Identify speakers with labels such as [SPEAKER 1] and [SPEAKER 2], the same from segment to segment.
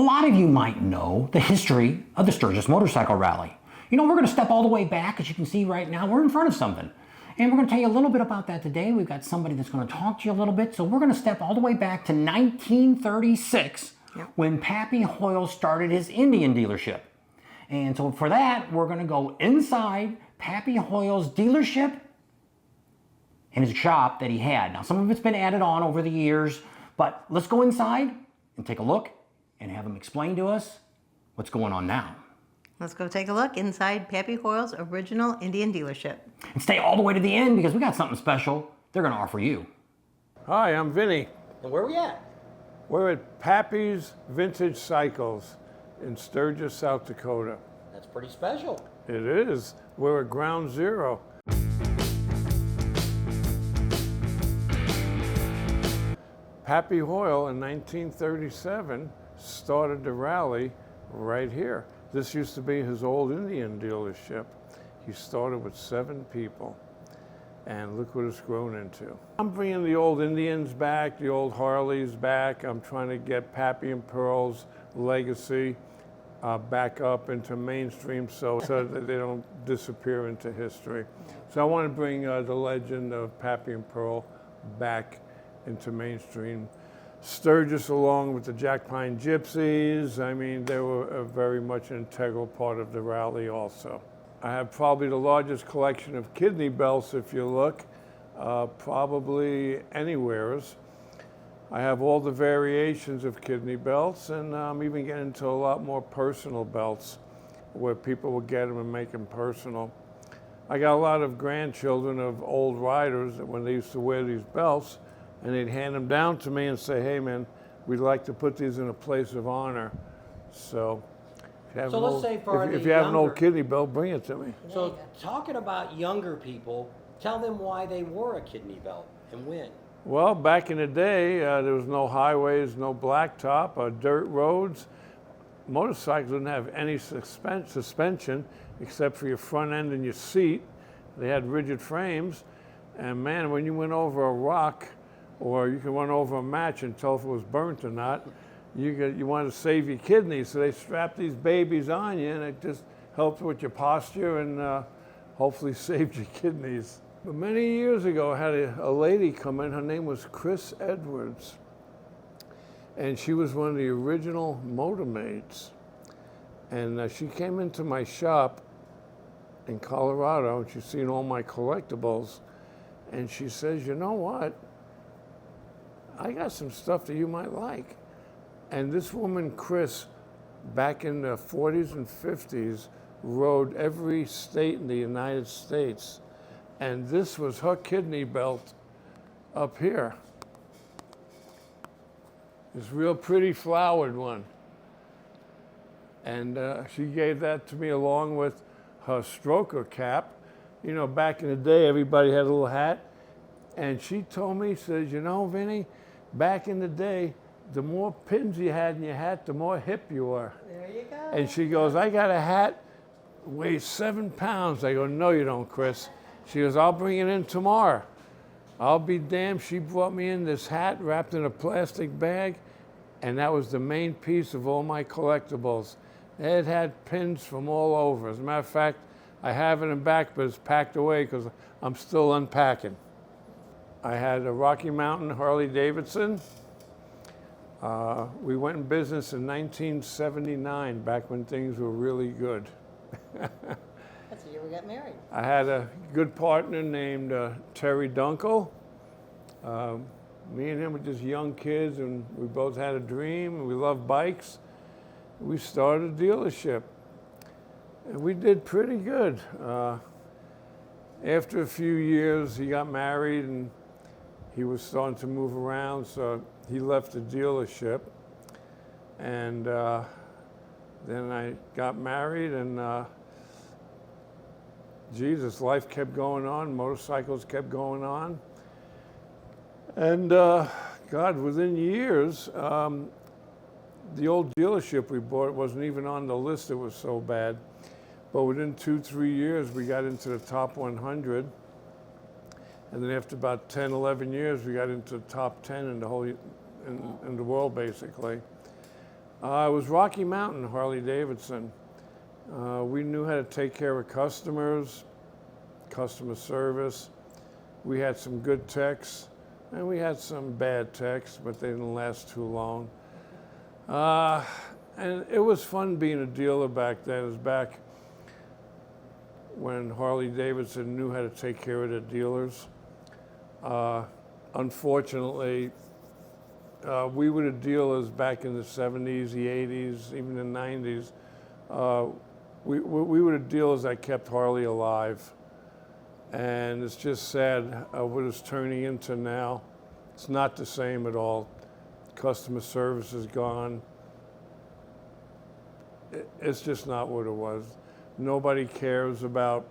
[SPEAKER 1] A lot of you might know the history of the Sturgis Motorcycle Rally. You know, we're going to step all the way back. As you can see right now, we're in front of something. And we're going to tell you a little bit about that today. We've got somebody that's going to talk to you a little bit. So we're going to step all the way back to 1936 when Pappy Hoel started his Indian dealership. And so for that, we're going to go inside Pappy Hoel's dealership and his shop that he had. Now, some of it's been added on over the years, but let's go inside and take a look and have him explain to us what's going on now.
[SPEAKER 2] Let's go take a look inside Pappy Hoel's original Indian dealership.
[SPEAKER 1] And stay all the way to the end because we got something special they're going to offer you.
[SPEAKER 3] Hi, I'm Vinny.
[SPEAKER 1] And where are we at?
[SPEAKER 3] We're at Pappy's Vintage Cycles in Sturgis, South Dakota.
[SPEAKER 1] That's pretty special.
[SPEAKER 3] It is. We're at ground zero. Pappy Hoel in 1937 started the rally right here. This used to be his old Indian dealership. He started with 7 people, and look what it's grown into. I'm bringing the old Indians back, the old Harleys back. I'm trying to get Pappy and Pearl's legacy back up into mainstream so that they don't disappear into history. So I want to bring the legend of Pappy and Pearl back into mainstream. Sturgis, along with the Jack Pine Gypsies, I mean, they were very much an integral part of the rally also. I have probably the largest collection of kidney belts, if you look, probably anywheres. I have all the variations of kidney belts, and I'm even getting into a lot more personal belts where people will get them and make them personal. I got a lot of grandchildren of old riders that when they used to wear these belts, and they'd hand them down to me and say, hey man, we'd like to put these in a place of honor. So if you have an old kidney belt, bring it to me.
[SPEAKER 4] So talking about younger people, tell them why they wore a kidney belt and when.
[SPEAKER 3] Well, back in the day, there was no highways, no blacktop, dirt roads. Motorcycles didn't have any suspension except for your front end and your seat. They had rigid frames. And man, when you went over a rock, or you could run over a match and tell if it was burnt or not, you wanted to save your kidneys, so they strapped these babies on you, and it just helped with your posture and hopefully saved your kidneys. But many years ago, I had a lady come in. Her name was Chris Edwards, and she was one of the original motor maids. And she came into my shop in Colorado, and she's seen all my collectibles, and she says, you know what? I got some stuff that you might like. And this woman, Chris, back in the 40s and 50s, rode every state in the United States. And this was her kidney belt up here. This real pretty flowered one. And she gave that to me along with her stroker cap. You know, back in the day, everybody had a little hat. And she told me, says, you know, Vinny, back in the day, the more pins you had in your hat, the more hip you were.
[SPEAKER 2] There you go.
[SPEAKER 3] And she goes, I got a hat, weighs 7 pounds. I go, no, you don't, Chris. She goes, I'll bring it in tomorrow. I'll be damned. She brought me in this hat wrapped in a plastic bag, and that was the main piece of all my collectibles. It had pins from all over. As a matter of fact, I have it in back, but it's packed away because I'm still unpacking. I had a Rocky Mountain Harley Davidson. We went in business in 1979, back when things were really good.
[SPEAKER 2] That's the year we got married.
[SPEAKER 3] I had a good partner named Terry Dunkel. Me and him were just young kids, and we both had a dream, and we loved bikes. We started a dealership, and we did pretty good. After a few years, he got married, and he was starting to move around, so he left the dealership. And then I got married, and Jesus, life kept going on, motorcycles kept going on. And God, within years, the old dealership we bought wasn't even on the list, it was so bad. But within 2-3 years, we got into the top 100. And then after about 10, 11 years, we got into the top 10 in the whole, in the world, basically. It was Rocky Mountain Harley Davidson. We knew how to take care of customers, customer service. We had some good techs, and we had some bad techs, but they didn't last too long. And it was fun being a dealer back then. It was back when Harley Davidson knew how to take care of their dealers. Unfortunately, we were the dealers back in the 70s, the 80s, even the 90s. We were the dealers that kept Harley alive. And it's just sad what it's turning into now. It's not the same at all. Customer service is gone. It's just not what it was. Nobody cares about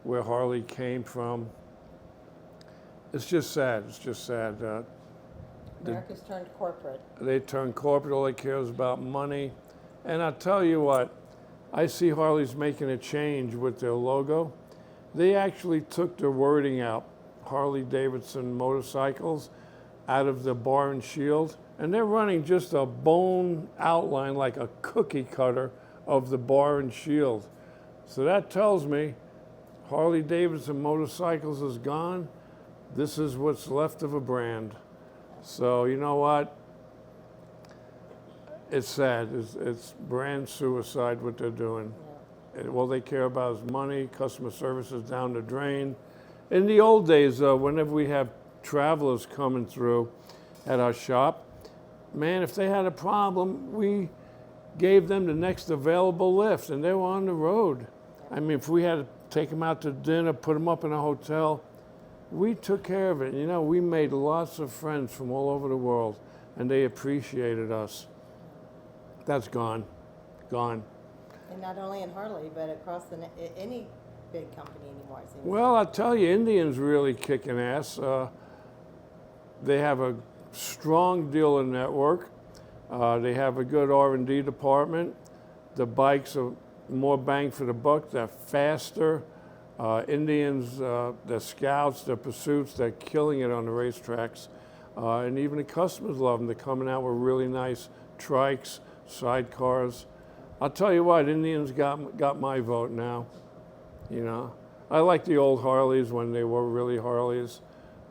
[SPEAKER 3] where Harley came from. It's just sad. It's just sad.
[SPEAKER 5] America's turned corporate.
[SPEAKER 3] They turn corporate. All they care is about money. And I'll tell you what, I see Harley's making a change with their logo. They actually took the wording out, Harley Davidson motorcycles, out of the bar and shield, and they're running just a bone outline like a cookie cutter of the bar and shield. So that tells me Harley Davidson motorcycles is gone. This is what's left of a brand. So you know what? It's sad. It's brand suicide what they're doing. All they care about is money. Customer service is down the drain. In the old days, whenever we have travelers coming through at our shop, man, if they had a problem, we gave them the next available lift, and they were on the road. I mean, if we had to take them out to dinner, put them up in a hotel, we took care of it. You know, we made lots of friends from all over the world, and they appreciated us. That's gone. Gone.
[SPEAKER 5] And not only in Harley, but across any big company anymore. It seems.
[SPEAKER 3] Well, I'll tell you, Indians really kicking ass. They have a strong dealer network. They have a good R&D department. The bikes are more bang for the buck. They're faster. Indians, their scouts, their pursuits, they're killing it on the racetracks. And even the customers love them. They're coming out with really nice trikes, sidecars. I'll tell you what, Indians got my vote now. You know, I like the old Harleys when they were really Harleys.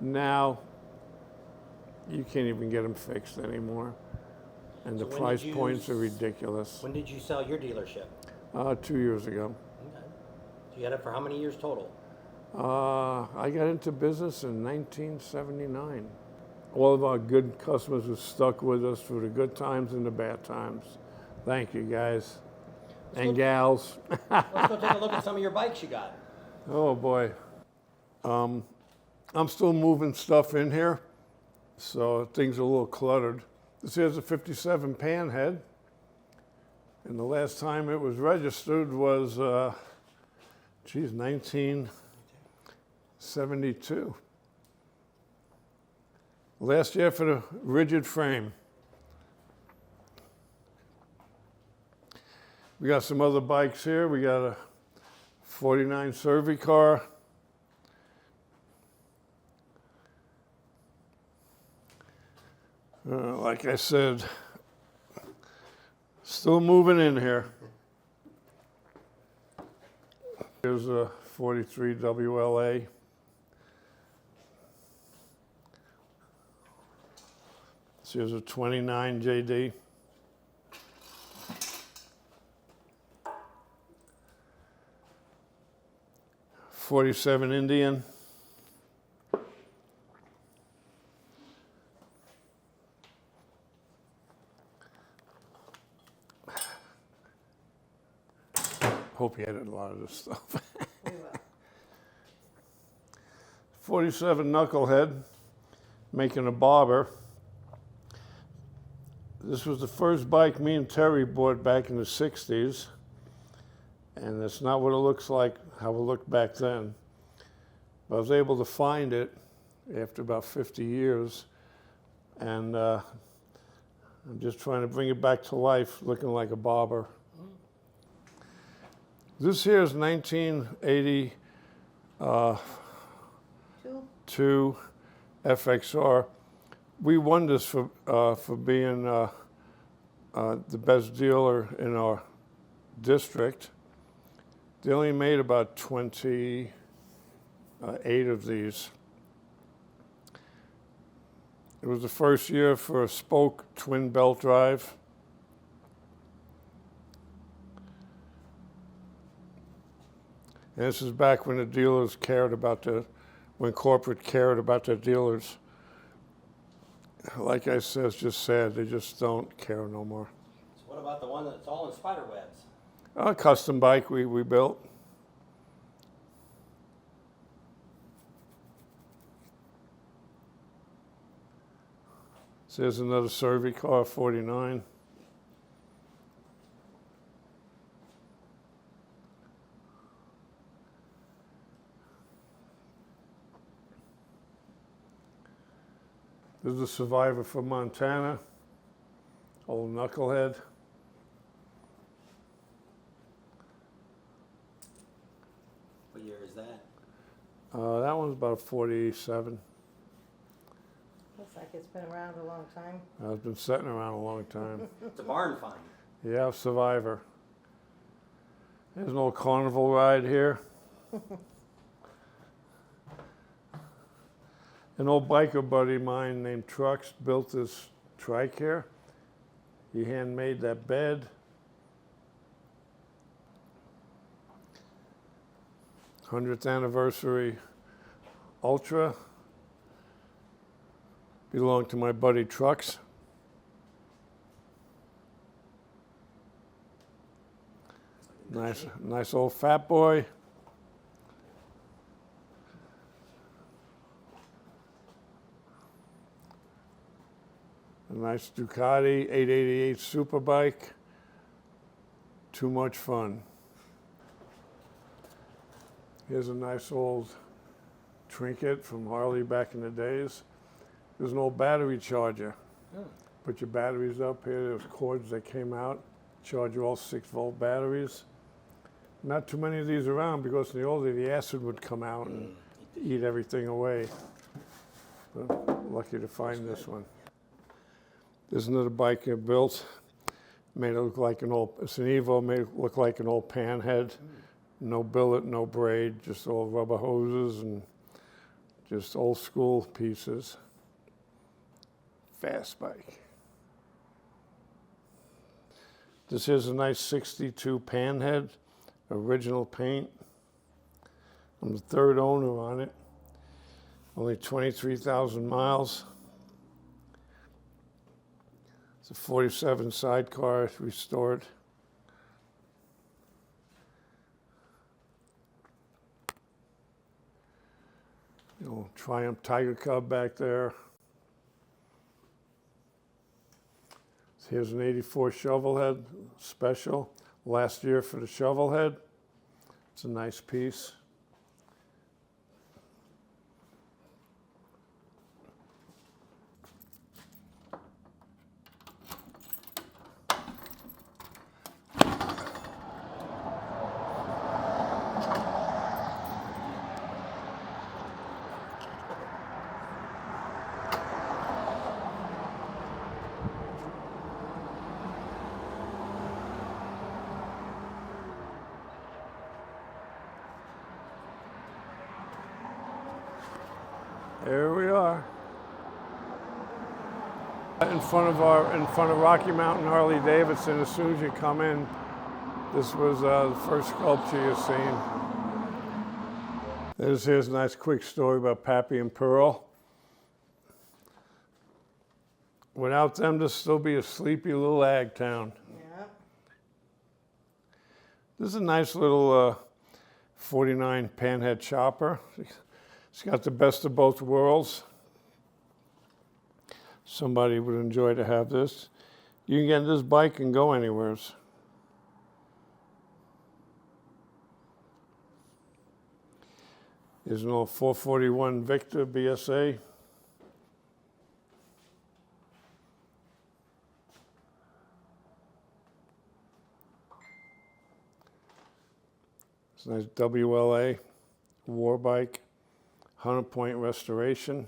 [SPEAKER 3] Now, you can't even get them fixed anymore. And the price points are ridiculous.
[SPEAKER 4] When did you sell your dealership?
[SPEAKER 3] 2 years ago.
[SPEAKER 4] Okay. So you had it for how many years total?
[SPEAKER 3] I got into business in 1979. All of our good customers have stuck with us through the good times and the bad times. Thank you, guys and gals.
[SPEAKER 4] Let's go take a look at some of your bikes you got.
[SPEAKER 3] Oh boy. I'm still moving stuff in here, so things are a little cluttered. This here's a 57 Panhead, and the last time it was registered was, 1972. Last year for the rigid frame. We got some other bikes here. We got a 49 Cervicar. Like I said, still moving in here. Here's a 43 WLA. Here's a 29 JD. '47 Indian. Hope you edited a lot of this stuff. 47 Knucklehead, making a bobber. This was the first bike me and Terry bought back in the 60s. And it's not what it looks like, how it looked back then. But I was able to find it after about 50 years. And I'm just trying to bring it back to life, looking like a bobber. This here is 1982 FXR. We won this for being the best dealer in our district. They only made about 28 of these. It was the first year for a spoke twin belt drive. And this is back when the dealers cared about when corporate cared about their dealers. Like I said, just sad, they just don't care no more.
[SPEAKER 4] So what about the one that's all in spider webs?
[SPEAKER 3] A custom bike we built. So here's another Survey car, 49. This is a Survivor from Montana, old knucklehead.
[SPEAKER 4] What year is that?
[SPEAKER 3] That one's about 47.
[SPEAKER 5] Looks like it's been around a long time.
[SPEAKER 3] It's been sitting around a long time.
[SPEAKER 4] It's a barn find.
[SPEAKER 3] Yeah, Survivor. There's an old carnival ride here. An old biker buddy of mine named Trucks built this trike here. He handmade that bed. 100th anniversary Ultra. Belonged to my buddy Trucks. Nice old fat boy. A nice Ducati 888 Superbike. Too much fun. Here's a nice old trinket from Harley back in the days. There's an old battery charger. Put your batteries up here. There's cords that came out. Charge you all 6-volt batteries. Not too many of these around because in the old days the acid would come out and eat everything away. But lucky to find this one. There's another bike I built. Made it look like it's an Evo, made it look like an old panhead. No billet, no braid, just old rubber hoses and just old school pieces. Fast bike. This is a nice 62 panhead, original paint. I'm the third owner on it. Only 23,000 miles. It's a 47 sidecar restored. Triumph Tiger Cub back there. So here's an 84 shovelhead special. Last year for the shovelhead. It's a nice piece. Here we are. In front of Rocky Mountain Harley Davidson, as soon as you come in, this was the first sculpture you've seen. Here's a nice quick story about Pappy and Pearl. Without them, this still be a sleepy little ag town.
[SPEAKER 5] Yeah.
[SPEAKER 3] This is a nice little 49 panhead chopper. It's got the best of both worlds. Somebody would enjoy to have this. You can get this bike and go anywhere. There's an old 441 Victor BSA. It's a nice WLA war bike. 100-point restoration.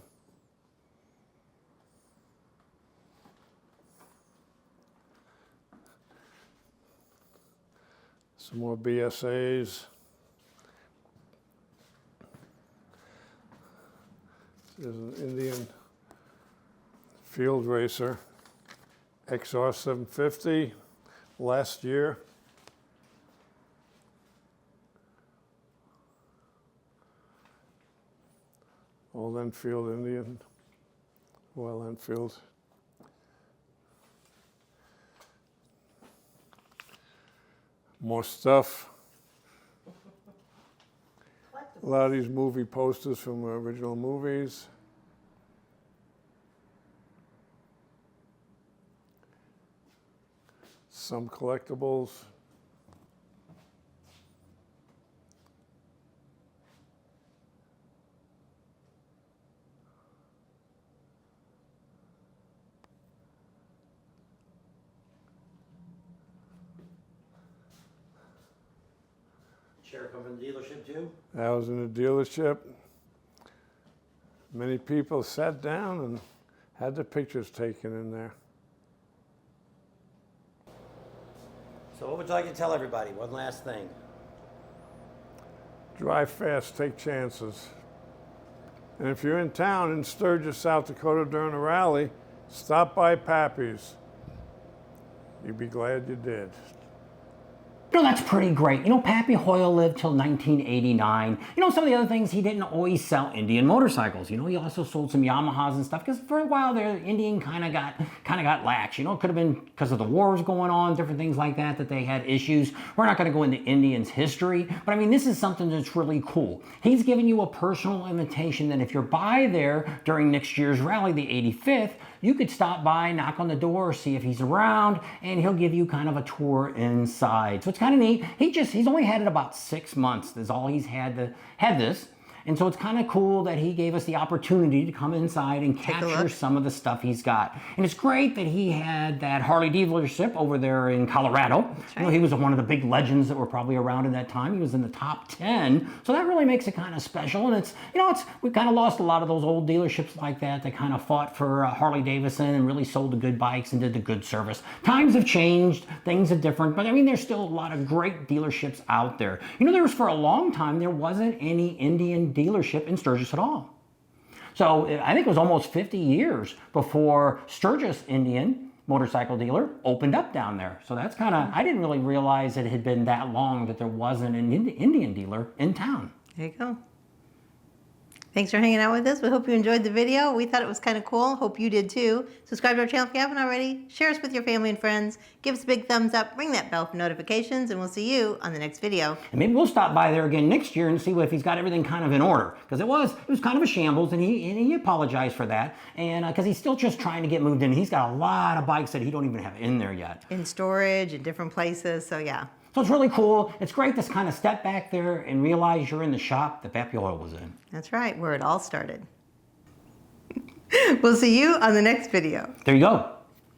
[SPEAKER 3] Some more BSAs. There's an Indian field racer, XR 750, last year. Old Enfield Indian, well Enfield. More stuff. A lot of these movie posters from original movies. Some collectibles.
[SPEAKER 4] Chair come from the dealership too?
[SPEAKER 3] I was in a dealership. Many people sat down and had their pictures taken in there.
[SPEAKER 4] So what would you like to tell everybody? One last thing.
[SPEAKER 3] Drive fast, take chances. And if you're in town in Sturgis, South Dakota during a rally, stop by Papys. You'd be glad you did.
[SPEAKER 1] You know, that's pretty great. You know, Pappy Hoel lived till 1989. You know, some of the other things, he didn't always sell Indian motorcycles. You know, he also sold some Yamahas and stuff, because for a while there, Indian kind of got lax. You know, it could have been because of the wars going on, different things like that, that they had issues. We're not going to go into Indians' history, but I mean, this is something that's really cool. He's giving you a personal invitation that if you're by there during next year's rally, the 85th, you could stop by, knock on the door, see if he's around, and he'll give you kind of a tour inside. So it's kind of neat. He's only had it about 6 months. That's all he's had this. And so it's kind of cool that he gave us the opportunity to come inside and capture some of the stuff he's got. And it's great that he had that Harley dealership over there in Colorado. Right. You know, he was one of the big legends that were probably around in that time. He was in the top 10. So that really makes it kind of special. And it's, you know, we've kind of lost a lot of those old dealerships like that kind of fought for Harley Davidson and really sold the good bikes and did the good service. Times have changed, things are different, but I mean, there's still a lot of great dealerships out there. You know, there was for a long time, there wasn't any Indian dealership in Sturgis at all. So I think it was almost 50 years before Sturgis Indian motorcycle dealer opened up down there. So that's kind of, I didn't really realize it had been that long that there wasn't an Indian dealer in town.
[SPEAKER 2] There you go. Thanks for hanging out with us. We hope you enjoyed the video. We thought it was kind of cool. Hope you did too. Subscribe to our channel if you haven't already. Share us with your family and friends. Give us a big thumbs up. Ring that bell for notifications, and we'll see you on the next video.
[SPEAKER 1] And maybe we'll stop by there again next year and see if he's got everything kind of in order. Because it was kind of a shambles, and he apologized for that. And because he's still just trying to get moved in. He's got a lot of bikes that he don't even have in there yet.
[SPEAKER 2] In storage, in different places, so yeah.
[SPEAKER 1] So it's really cool. It's great to kind of step back there and realize you're in the shop that Pappy Hoel was in.
[SPEAKER 2] That's right, where it all started. We'll see you on the next video.
[SPEAKER 1] There you go.